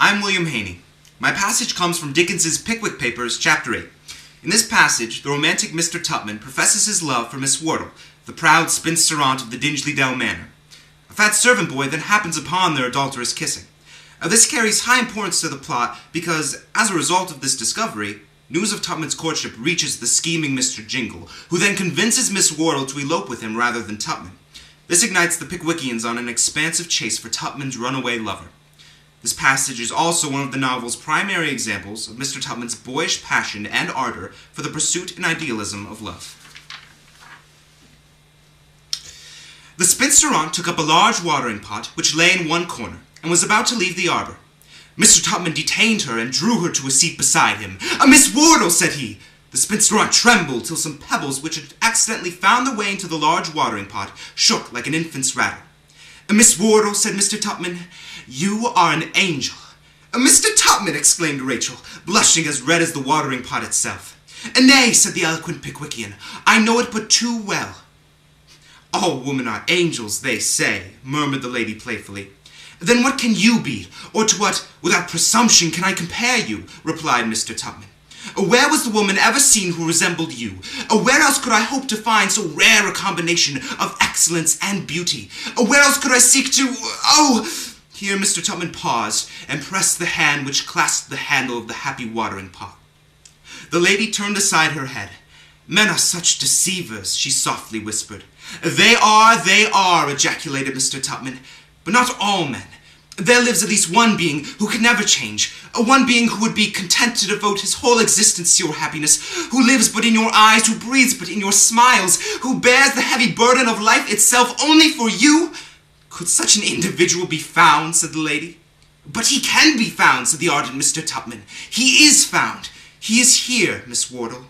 I'm William Heyne. My passage comes from Dickens's Pickwick Papers, Chapter 8. In this passage, the romantic Mr. Tupman professes his love for Miss Wardle, the proud spinster aunt of the Dingley Dell Manor. A fat servant boy then happens upon their adulterous kissing. This carries high importance to the plot because, as a result of this discovery, news of Tupman's courtship reaches the scheming Mr. Jingle, who then convinces Miss Wardle to elope with him rather than Tupman. This ignites the Pickwickians on an expansive chase for Tupman's runaway lover. This passage is also one of the novel's primary examples of Mr. Tupman's boyish passion and ardor for the pursuit and idealism of love. The spinster aunt took up a large watering pot which lay in one corner and was about to leave the arbor. Mr. Tupman detained her and drew her to a seat beside him. "Miss Wardle," said he. The spinster aunt trembled till some pebbles which had accidentally found their way into the large watering pot shook like an infant's rattle. "Miss Wardle," said Mr. Tupman, "you are an angel." "Mr. Tupman," exclaimed Rachel, blushing as red as the watering pot itself. "Nay," said the eloquent Pickwickian, "I know it but too well." "All women are angels, they say," murmured the lady playfully. "Then what can you be, or to what, without presumption, can I compare you?" replied Mr. Tupman. "Where was the woman ever seen who resembled you? Where else could I hope to find so rare a combination of excellence and beauty? Where else could I seek to... Oh!" Here Mr. Tupman paused and pressed the hand which clasped the handle of the happy watering pot. The lady turned aside her head. "Men are such deceivers," she softly whispered. They are," ejaculated Mr. Tupman. "But not all men. There lives at least one being who can never change, one being who would be content to devote his whole existence to your happiness, who lives but in your eyes, who breathes but in your smiles, who bears the heavy burden of life itself only for you." "Could such an individual be found?" said the lady. "But he can be found," said the ardent Mr. Tupman. "He is found. He is here, Miss Wardle."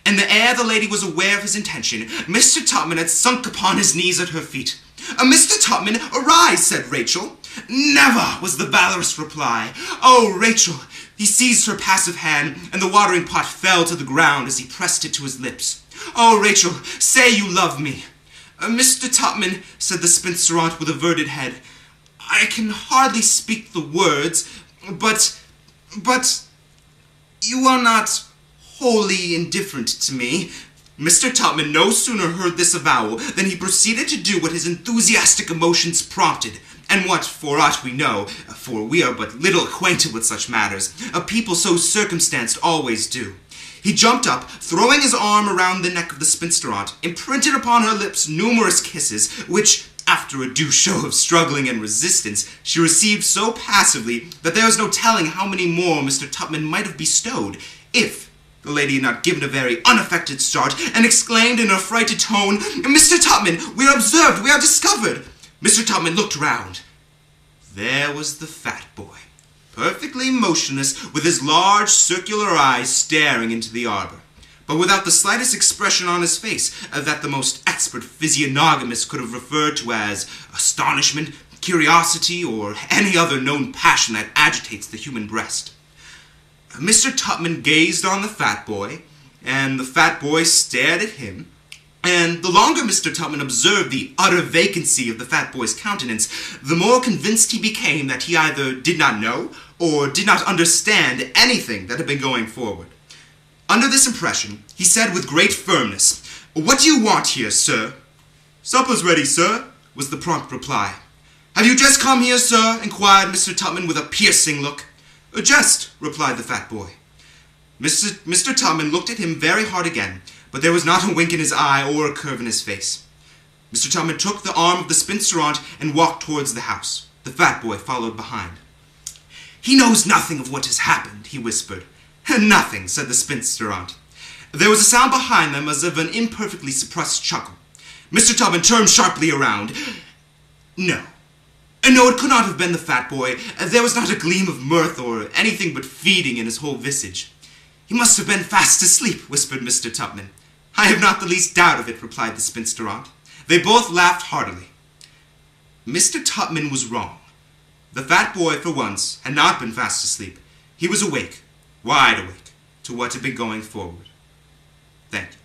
And ere the lady was aware of his intention, Mr. Tupman had sunk upon his knees at her feet. "Mr. Tupman, arise," said Rachel. "Never," was the valorous reply. "Oh, Rachel!" He seized her passive hand, and the watering pot fell to the ground as he pressed it to his lips. "Oh, Rachel, say you love me." "Mr. Tupman," said the spinster aunt with averted head, "I can hardly speak the words, but you are not wholly indifferent to me." Mr. Tupman no sooner heard this avowal than he proceeded to do what his enthusiastic emotions prompted, and what, for aught we know, for we are but little acquainted with such matters, a people so circumstanced always do. He jumped up, throwing his arm around the neck of the spinster aunt, imprinted upon her lips numerous kisses, which, after a due show of struggling and resistance, she received so passively that there was no telling how many more Mr. Tupman might have bestowed, if the lady had not given a very unaffected start, and exclaimed in a frightened tone, "Mr. Tupman, we are observed, we are discovered." Mr. Tupman looked round. There was the fat boy, perfectly motionless, with his large circular eyes staring into the arbor, but without the slightest expression on his face that the most expert physiognomist could have referred to as astonishment, curiosity, or any other known passion that agitates the human breast. Mr. Tupman gazed on the fat boy, and the fat boy stared at him, and the longer Mr. Tupman observed the utter vacancy of the fat boy's countenance, the more convinced he became that he either did not know or did not understand anything that had been going forward. Under this impression, he said with great firmness, "What do you want here, sir?" "Supper's ready, sir," was the prompt reply. "Have you just come here, sir?" inquired Mr. Tupman with a piercing look. "Just," replied the fat boy. Mr. Tupman looked at him very hard again, but there was not a wink in his eye or a curve in his face. Mr. Tupman took the arm of the spinster aunt and walked towards the house. The fat boy followed behind. "He knows nothing of what has happened," he whispered. "Nothing," said the spinster aunt. There was a sound behind them as of an imperfectly suppressed chuckle. Mr. Tupman turned sharply around. No, it could not have been the fat boy. There was not a gleam of mirth or anything but feeding in his whole visage. "He must have been fast asleep," whispered Mr. Tupman. "I have not the least doubt of it," replied the spinster aunt. They both laughed heartily. Mr. Tupman was wrong. The fat boy, for once, had not been fast asleep. He was awake, wide awake, to what had been going forward. Thank you.